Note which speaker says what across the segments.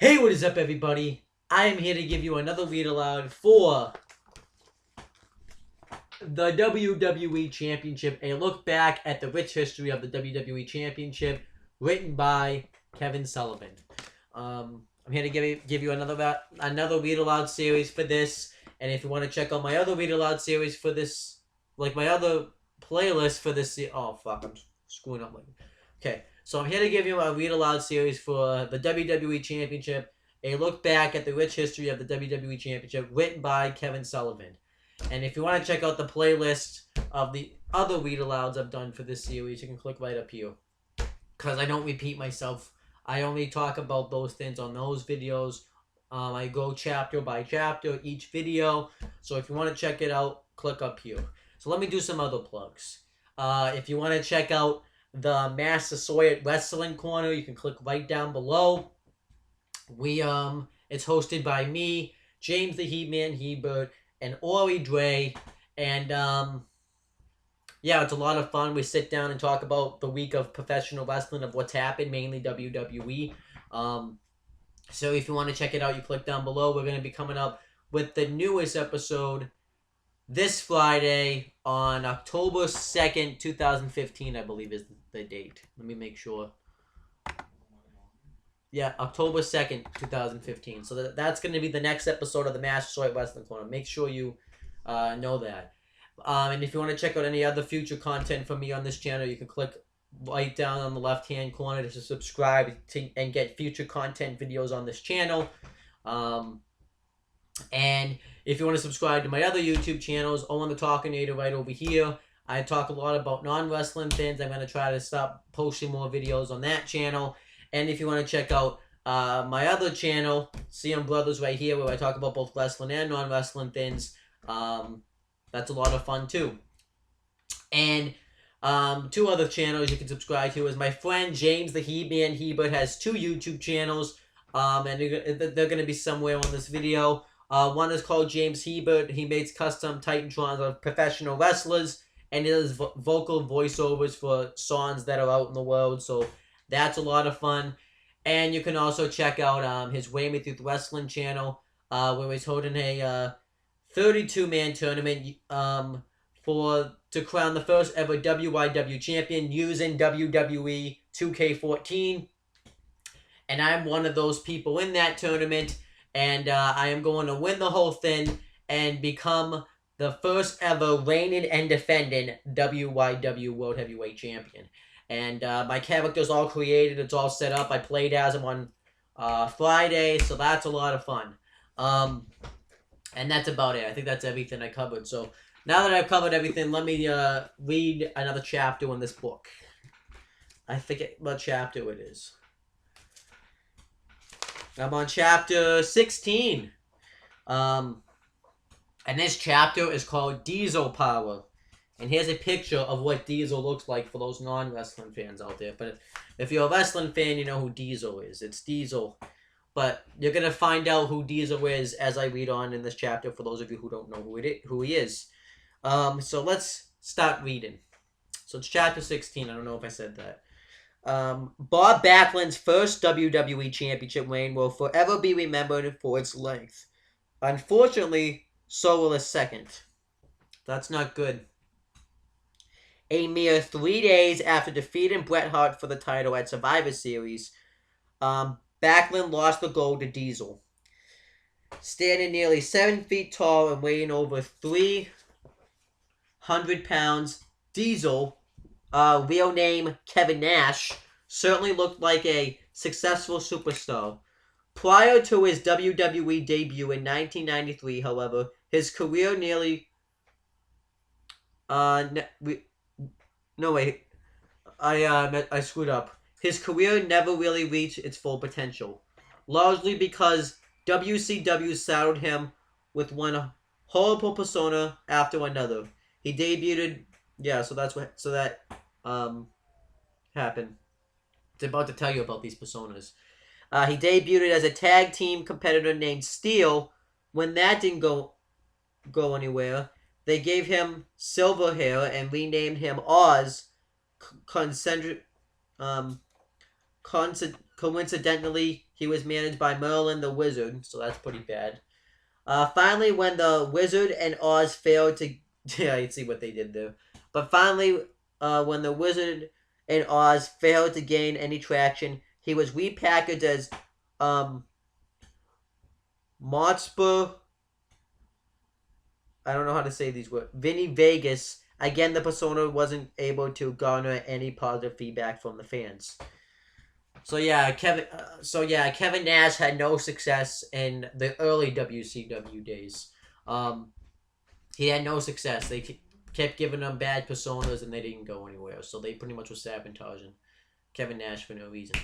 Speaker 1: Hey, what is up, everybody? I am here to give you another read aloud for the WWE Championship, a look back at the rich history of the WWE Championship, written by Kevin Sullivan. I'm here to give you another read aloud series for this, and if you want to check out my other read aloud series for this, like my other playlist for this, oh fuck, I'm screwing up. Okay, so I'm here to give you a read aloud series for the WWE Championship, a look back at the rich history of the WWE Championship, written by Kevin Sullivan. And if you want to check out the playlist of the other read alouds I've done for this series, you can click right up here. Because I don't repeat myself. I only talk about those things on those videos. I go chapter by chapter each video. So if you want to check it out, click up here. So let me do some other plugs. If you want to check out the Master Soy Wrestling Corner, you can click right down below. It's hosted by me, James the Heatman Hebert, and Ori Dre, and yeah, it's a lot of fun. We sit down and talk about the week of professional wrestling, of what's happened, mainly WWE. So if you want to check it out, you click down below. We're going to be coming up with the newest episode this Friday on October 2nd, 2015, I believe is the date. Let me make sure. Yeah, October 2nd, 2015. So that's going to be the next episode of the Master Soy Wrestling Corner. Make sure you know that. And if you want to check out any other future content from me on this channel, you can click right down on the left-hand corner to subscribe and get future content videos on this channel. And if you want to subscribe to my other YouTube channels, Owen the Talkinator right over here. I talk a lot about non-wrestling things. I'm going to try to stop posting more videos on that channel. And if you want to check out my other channel, CM Brothers right here, where I talk about both wrestling and non-wrestling things, that's a lot of fun too. And two other channels you can subscribe to is my friend James the Heatman Hebert has two YouTube channels, and they're going to be somewhere on this video. One is called James Hebert. He makes custom Titantrons of professional wrestlers, and he does vocal voiceovers for songs that are out in the world, so that's a lot of fun. And you can also check out his Way Me Through Wrestling channel, where he's holding a 32-man tournament to crown the first ever WYW champion using WWE 2K14. And I'm one of those people in that tournament, and I am going to win the whole thing and become the first ever reigning and defending WYW World Heavyweight Champion. And my character's all created. It's all set up. I played as him on Friday, so that's a lot of fun. And that's about it. I think that's everything I covered. So now that I've covered everything, let me read another chapter in this book. I forget what chapter it is. I'm on chapter 16. And this chapter is called Diesel Power. And here's a picture of what Diesel looks like for those non-wrestling fans out there. But if you're a wrestling fan, you know who Diesel is. It's Diesel. But you're going to find out who Diesel is as I read on in this chapter, for those of you who don't know who he is. So let's start reading. So it's chapter 16. I don't know if I said that. Bob Backlund's first WWE Championship reign will forever be remembered for its length. Unfortunately, so will his second. That's not good. A mere 3 days after defeating Bret Hart for the title at Survivor Series, Backlund lost the gold to Diesel. Standing nearly 7 feet tall and weighing over 300 pounds, Diesel, real name Kevin Nash, certainly looked like a successful superstar. Prior to his WWE debut in 1993, however, his career nearly... No, wait. I screwed up. His career never really reached its full potential, largely because WCW saddled him with one horrible persona after another. He debuted, that happened. It's about to tell you about these personas. He debuted as a tag team competitor named Steel. When that didn't go anywhere, they gave him silver hair and renamed him Oz, coincidentally, he was managed by Merlin the Wizard, so that's pretty bad. Finally, when the Wizard and Oz failed to... Yeah, you see what they did there. But finally, when the Wizard and Oz failed to gain any traction, he was repackaged as Motspur... I don't know how to say these words. Vinny Vegas. Again, the persona wasn't able to garner any positive feedback from the fans. So yeah, Kevin Nash had no success in the early WCW days. He had no success. They kept giving him bad personas, and they didn't go anywhere. So they pretty much were sabotaging Kevin Nash for no reason.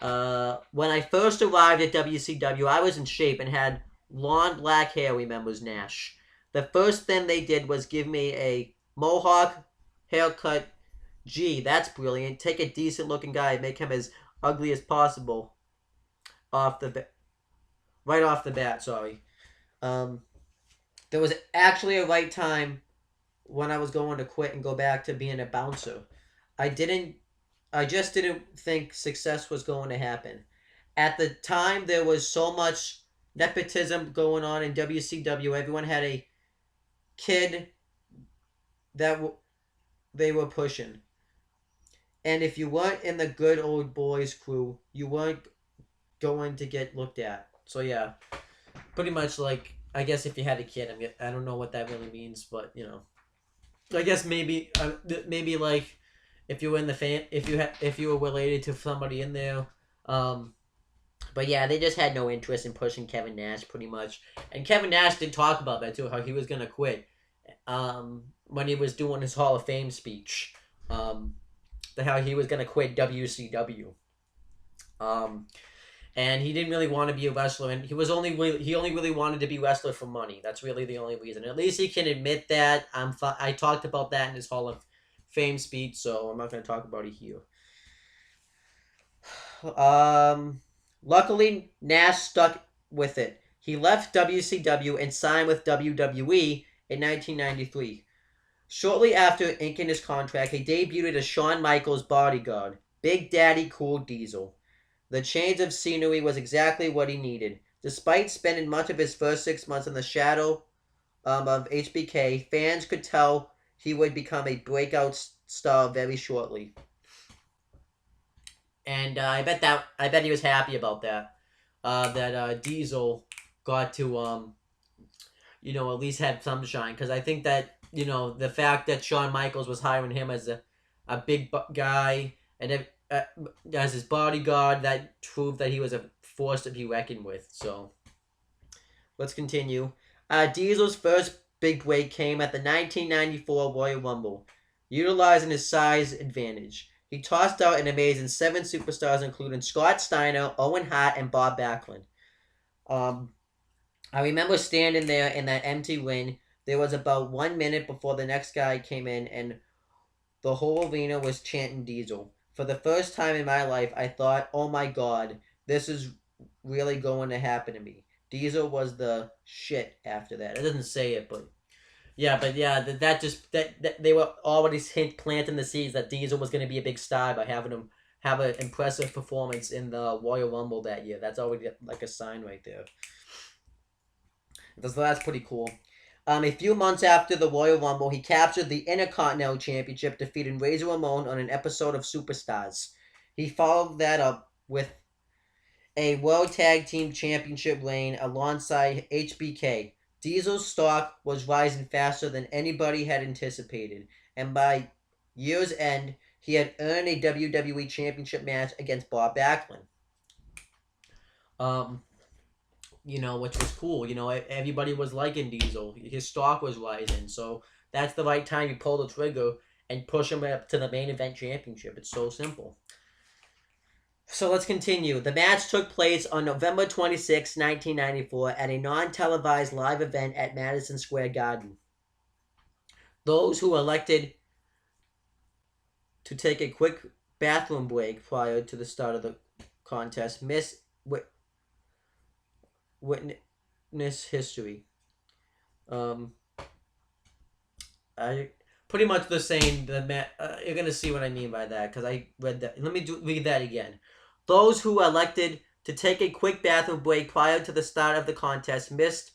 Speaker 1: When I first arrived at WCW, I was in shape and had long black hair. Remembers Nash. The first thing they did was give me a mohawk haircut. Gee, that's brilliant. Take a decent looking guy and make him as ugly as possible right off the bat, sorry. There was actually a right time when I was going to quit and go back to being a bouncer. I just didn't think success was going to happen. At the time, there was so much nepotism going on in WCW. Everyone had a kid that they were pushing. And if you weren't in the good old boys crew, you weren't going to get looked at. So yeah, pretty much like, I guess if you had a kid, I don't know what that really means, but you know, I guess maybe like if you were in the fan, if you were related to somebody in there, but yeah, they just had no interest in pushing Kevin Nash pretty much, and Kevin Nash did talk about that too, how he was gonna quit, when he was doing his Hall of Fame speech, how he was gonna quit WCW, and he didn't really want to be a wrestler, and he only really wanted to be wrestler for money. That's really the only reason. At least he can admit that. I talked about that in his Hall of Fame speech, so I'm not going to talk about it here. Luckily, Nash stuck with it. He left WCW and signed with WWE in 1993. Shortly after inking his contract, he debuted as Shawn Michaels' bodyguard, Big Daddy Cool Diesel. The change of scenery was exactly what he needed. Despite spending much of his first 6 months in the shadow of HBK, fans could tell he would become a breakout star very shortly. And I bet he was happy about that. That Diesel got to at least have some shine, because I think that the fact that Shawn Michaels was hiring him as a big guy and as his bodyguard, that proved that he was a force to be reckoned with. So, let's continue. Diesel's first big break came at the 1994 Royal Rumble, utilizing his size advantage. He tossed out an amazing 7 superstars, including Scott Steiner, Owen Hart, and Bob Backlund. I remember standing there in that empty ring. There was about 1 minute before the next guy came in, and the whole arena was chanting Diesel. For the first time in my life, I thought, oh my god, this is really going to happen to me. Diesel was the shit after that. It doesn't say it, but that they were already planting the seeds that Diesel was going to be a big star by having him have an impressive performance in the Royal Rumble that year. That's already like a sign right there. So that's pretty cool. A few months after the Royal Rumble, he captured the Intercontinental Championship, defeating Razor Ramon on an episode of Superstars. He followed that up with a World Tag Team Championship reign alongside HBK. Diesel's stock was rising faster than anybody had anticipated, and by year's end, he had earned a WWE Championship match against Bob Backlund. Which was cool. Everybody was liking Diesel. His stock was rising, so that's the right time you pull the trigger and push him up to the main event championship. It's so simple. So let's continue. The match took place on November 26, 1994, at a non-televised live event at Madison Square Garden. Those who elected to take a quick bathroom break prior to the start of the contest witness history. I pretty much the same. You're gonna see what I mean by that, because I read that. Let me read that again. Those who elected to take a quick bathroom break prior to the start of the contest missed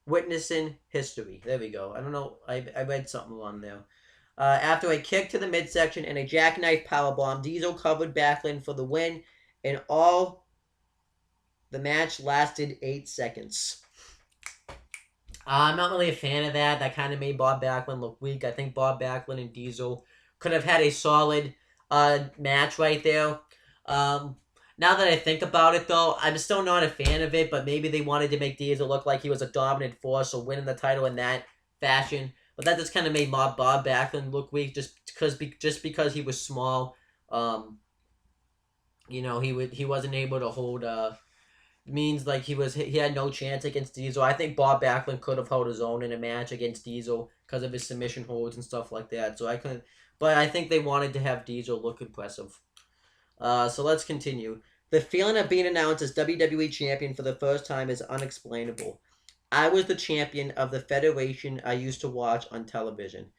Speaker 1: witnessing history. There we go. I don't know. I read something on there. After a kick to the midsection and a jackknife powerbomb, Diesel covered Backlund for the win, and all the match lasted 8 seconds. I'm not really a fan of that. That kind of made Bob Backlund look weak. I think Bob Backlund and Diesel could have had a solid match right there. Now that I think about it, though, I'm still not a fan of it, but maybe they wanted to make Diesel look like he was a dominant force, so winning the title in that fashion. But that just kind of made Bob Backlund look weak just because he was small. He wasn't able to hold means like he had no chance against Diesel. I think Bob Backlund could have held his own in a match against Diesel because of his submission holds and stuff like that. But I think they wanted to have Diesel look impressive. So let's continue. The feeling of being announced as WWE champion for the first time is unexplainable. I was the champion of the federation I used to watch on television.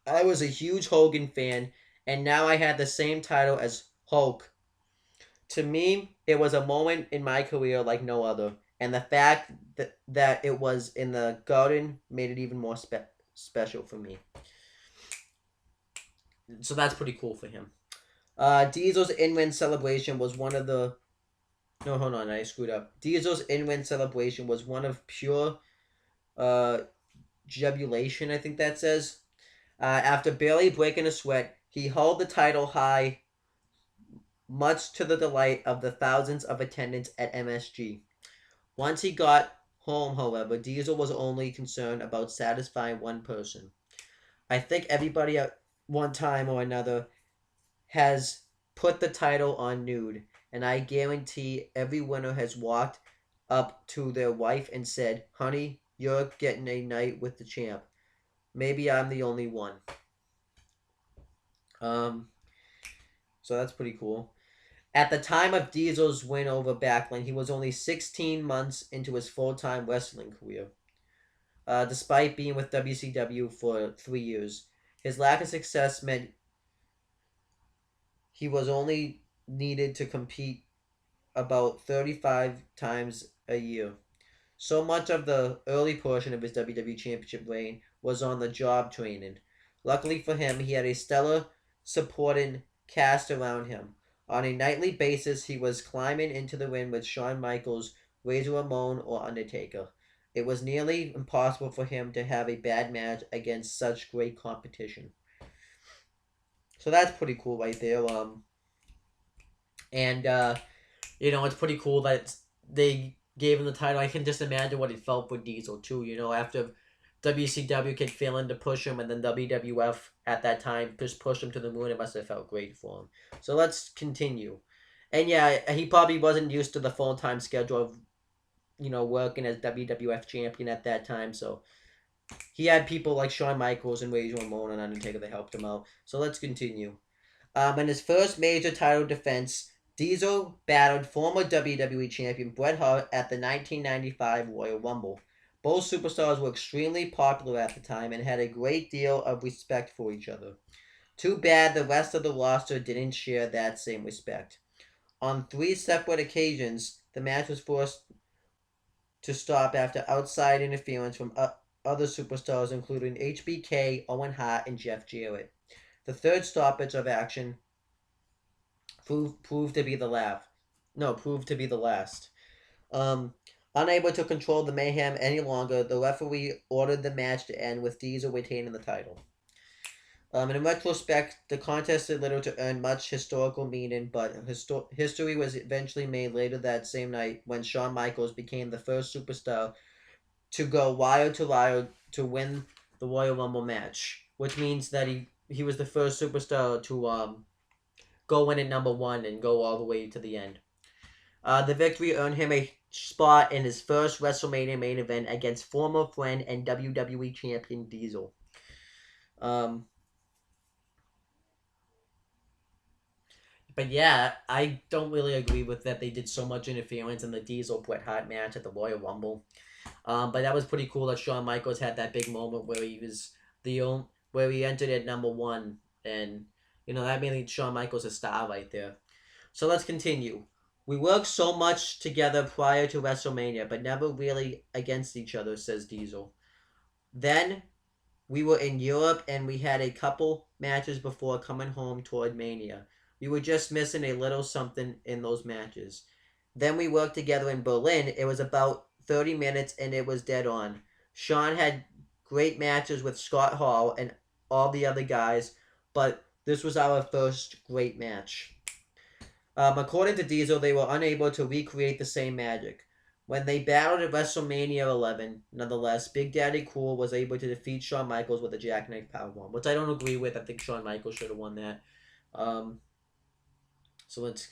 Speaker 1: I was a huge Hogan fan, and now I had the same title as Hulk. To me, it was a moment in my career like no other, and the fact that it was in the Garden made it even more special for me. So that's pretty cool for him. Diesel's in-win celebration was one of the... No, hold on, I screwed up. Diesel's in-win celebration was one of pure jubilation, I think that says. After barely breaking a sweat, he held the title high, much to the delight of the thousands of attendants at MSG. Once he got home, however, Diesel was only concerned about satisfying one person. I think everybody at one time or another has put the title on nude, and I guarantee every winner has walked up to their wife and said, "Honey, you're getting a night with the champ." Maybe I'm the only one. So that's pretty cool. At the time of Diesel's win over Backlund, he was only 16 months into his full-time wrestling career. Despite being with WCW for 3 years, his lack of success meant he was only needed to compete about 35 times a year. So much of the early portion of his WWE Championship reign was on the job training. Luckily for him, he had a stellar supporting cast around him. On a nightly basis, he was climbing into the ring with Shawn Michaels, Razor Ramon, or Undertaker. It was nearly impossible for him to have a bad match against such great competition. So that's pretty cool right there. It's pretty cool that they gave him the title. I can just imagine what it felt for Diesel too. After WCW kept failing to push him, and then WWF at that time just pushed him to the moon. It must have felt great for him. So let's continue. And yeah, he probably wasn't used to the full-time schedule of, working as WWF champion at that time. So he had people like Shawn Michaels and Razor Ramon and Undertaker that helped him out. So let's continue. In his first major title defense, Diesel battled former WWE champion Bret Hart at the 1995 Royal Rumble. Both superstars were extremely popular at the time and had a great deal of respect for each other. Too bad the rest of the roster didn't share that same respect. On 3 separate occasions, the match was forced to stop after outside interference from other superstars including HBK, Owen Hart, and Jeff Jarrett. The third stoppage of action proved to be the last. Unable to control the mayhem any longer, the referee ordered the match to end with Diesel retaining the title. In retrospect, the contest did little to earn much historical meaning, but history was eventually made later that same night when Shawn Michaels became the first superstar to go wire to wire to win the Royal Rumble match, which means that he was the first superstar to go in at number 1 and go all the way to the end. The victory earned him a spot in his first WrestleMania main event against former friend and WWE champion Diesel. But yeah, I don't really agree with that they did so much interference in the Diesel Bret Hart match at the Royal Rumble. But that was pretty cool that Shawn Michaels had that big moment where he was where he entered at number 1, and that made Shawn Michaels a star right there. So let's continue. We worked so much together prior to WrestleMania, but never really against each other, says Diesel. Then we were in Europe and we had a couple matches before coming home toward Mania. We were just missing a little something in those matches. Then we worked together in Berlin. It was about 30 minutes and it was dead on. Sean had great matches with Scott Hall and all the other guys, but this was our first great match. According to Diesel, they were unable to recreate the same magic. When they battled at WrestleMania 11, nonetheless, Big Daddy Cool was able to defeat Shawn Michaels with a Jackknife Powerbomb, which I don't agree with. I think Shawn Michaels should have won that. So let's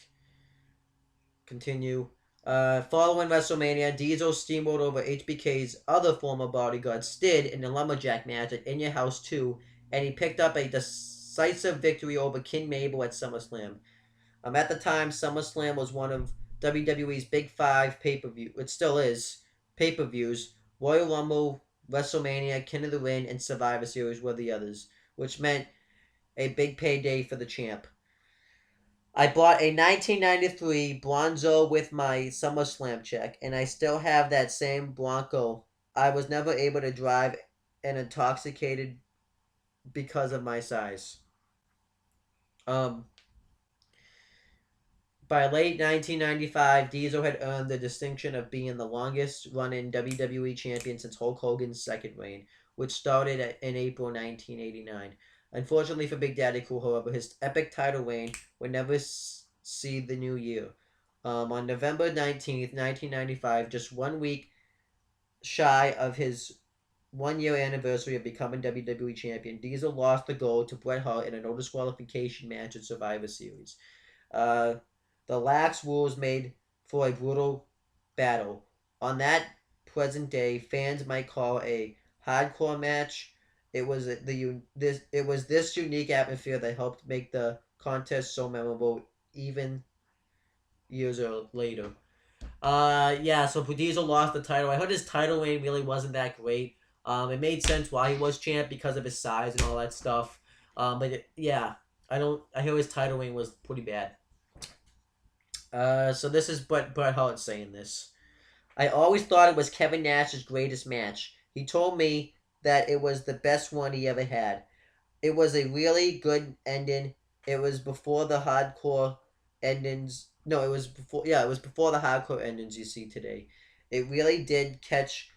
Speaker 1: continue. Following WrestleMania, Diesel steamrolled over HBK's other former bodyguard, Stid, in the Lumberjack match at In Your House 2, and he picked up a decisive victory over King Mabel at SummerSlam. At the time, SummerSlam was one of WWE's Big Five pay-per-view. It still is pay-per-views. Royal Rumble, WrestleMania, King of the Ring, and Survivor Series were the others, which meant a big payday for the champ. I bought a 1993 Bronzo with my SummerSlam check, and I still have that same Bronco. I was never able to drive and intoxicated because of my size. By late 1995, Diesel had earned the distinction of being the longest running WWE champion since Hulk Hogan's second reign, which started in April 1989. Unfortunately for Big Daddy Cool, however, his epic title reign would never see the new year. On November 19th, 1995, just 1 week shy of his 1 year anniversary of becoming WWE champion, Diesel lost the gold to Bret Hart in a no disqualification match at Survivor Series. The lax rules made for a brutal battle. On that present day, fans might call a hardcore match. It was this unique atmosphere that helped make the contest so memorable, even years later. Yeah. So Diesel lost the title. I heard his title reign really wasn't that great. It made sense why he was champ because of his size and all that stuff. Yeah, I hear his title reign was pretty bad. So this is Bret Hart saying this. I always thought it was Kevin Nash's greatest match. He told me that it was the best one he ever had. It was a really good ending. It was before the hardcore endings. No, it was before. Yeah, it was before the hardcore endings you see today. It really did catch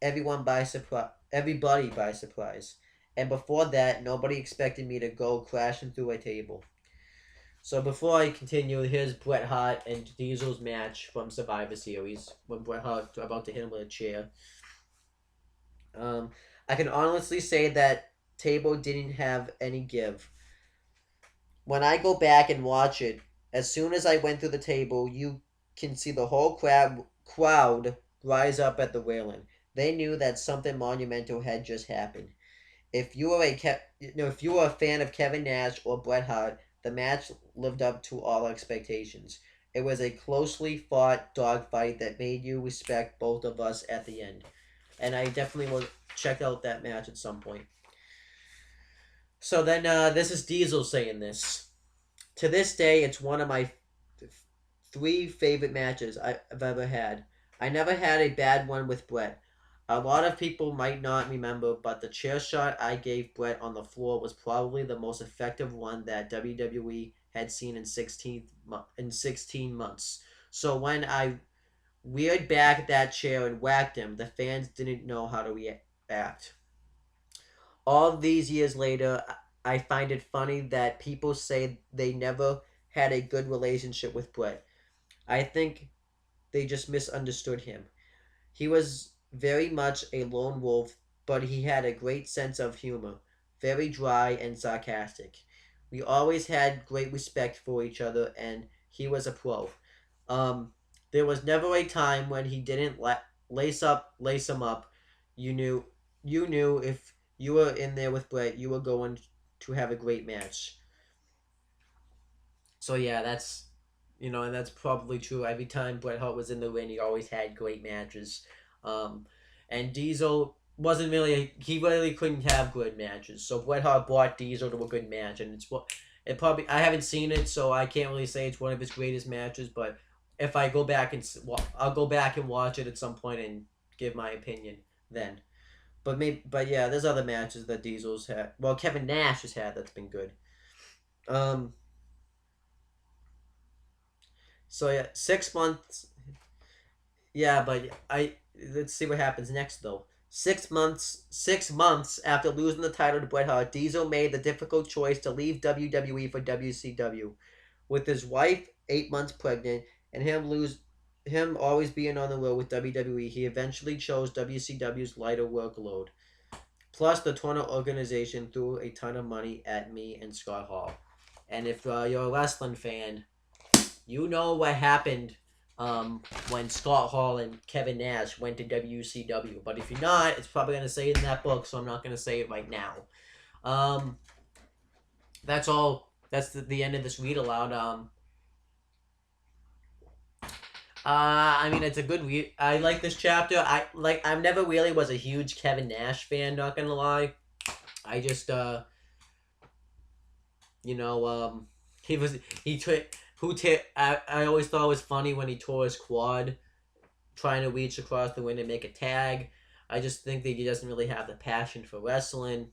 Speaker 1: everyone by surprise. Everybody by surprise. And before that, nobody expected me to go crashing through a table. So before I continue, here's Bret Hart and Diesel's match from Survivor Series when Bret Hart about to hit him with a chair. I can honestly say that table didn't have any give. When I go back and watch it, as soon as I went through the table, you can see the whole crowd rise up at the railing. They knew that something monumental had just happened. If you were a fan of Kevin Nash or Bret Hart, the match lived up to all expectations. It was a closely fought dogfight that made you respect both of us at the end. And I definitely will check out that match at some point. So then this is Diesel saying this. To this day, it's one of my 3 favorite matches I've ever had. I never had a bad one with Bret. A lot of people might not remember, but the chair shot I gave Bret on the floor was probably the most effective one that WWE had seen in 16 months. So when I reared back that chair and whacked him, the fans didn't know how to react. All these years later, I find it funny that people say they never had a good relationship with Bret. I think they just misunderstood him. He was very much a lone wolf, but he had a great sense of humor, very dry and sarcastic. We always had great respect for each other, and he was a pro. There was never a time when he didn't lace him up. You knew if you were in there with Bret, you were going to have a great match. So yeah, and that's probably true. Every time Bret Hart was in the ring, he always had great matches. And Diesel wasn't really he really couldn't have good matches. So Bret Hart brought Diesel to a good match, and I haven't seen it, so I can't really say it's one of his greatest matches. But if I go back and I'll go back and watch it at some point and give my opinion then. But yeah, there's other matches that Diesel's had. Well, Kevin Nash has had that's been good. Um, so yeah, 6 months. Yeah, but let's see what happens next though. 6 months after losing the title to Bret Hart, Diesel made the difficult choice to leave WWE for WCW. With his wife 8 months pregnant and him always being on the road with WWE, he eventually chose WCW's lighter workload. Plus, the Toronto organization threw a ton of money at me and Scott Hall. And if you're a wrestling fan, you know what happened when Scott Hall and Kevin Nash went to WCW. But if you're not, it's probably going to say it in that book, so I'm not going to say it right now. Um, that's all. That's the end of this read aloud. I mean, it's a good read. I like this chapter. I never really was a huge Kevin Nash fan. Not gonna lie. I just you know he was he t- who t- I always thought it was funny when he tore his quad trying to reach across the ring and make a tag. I just think that he doesn't really have the passion for wrestling.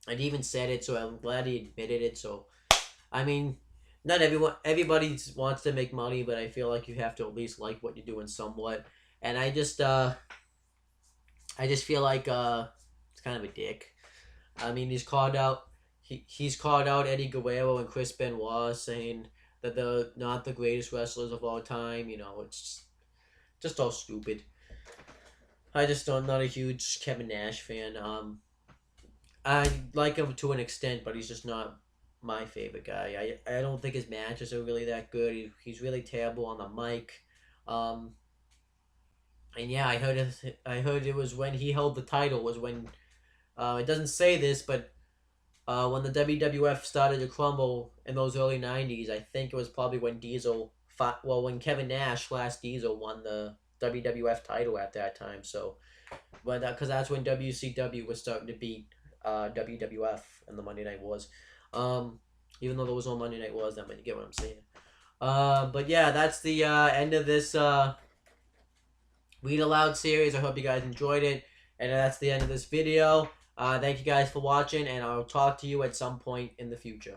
Speaker 1: And he even said it, so I'm glad he admitted it. So I mean, not everybody wants to make money, but I feel like you have to at least like what you're doing somewhat. And I just feel like it's kind of a dick. I mean, he's called out Eddie Guerrero and Chris Benoit, saying that they're not the greatest wrestlers of all time. You know, it's just all stupid. I just am not a huge Kevin Nash fan. I like him to an extent, but he's just not my favorite guy. I don't think his matches are really that good. He's really terrible on the mic. Um, and yeah, I heard it was when he held the title was when it doesn't say this, but when the WWF started to crumble in those early '90s, I think it was probably when Diesel fought. Well, when Kevin Nash last Diesel won the WWF title at that time. So, but because that's when WCW was starting to beat WWF in the Monday Night Wars. Um, Even though there was no Monday Night Wars, then, but you get what I'm saying. But yeah, that's the end of this Read Aloud series. I hope you guys enjoyed it. And that's the end of this video. Thank you guys for watching, and I'll talk to you at some point in the future.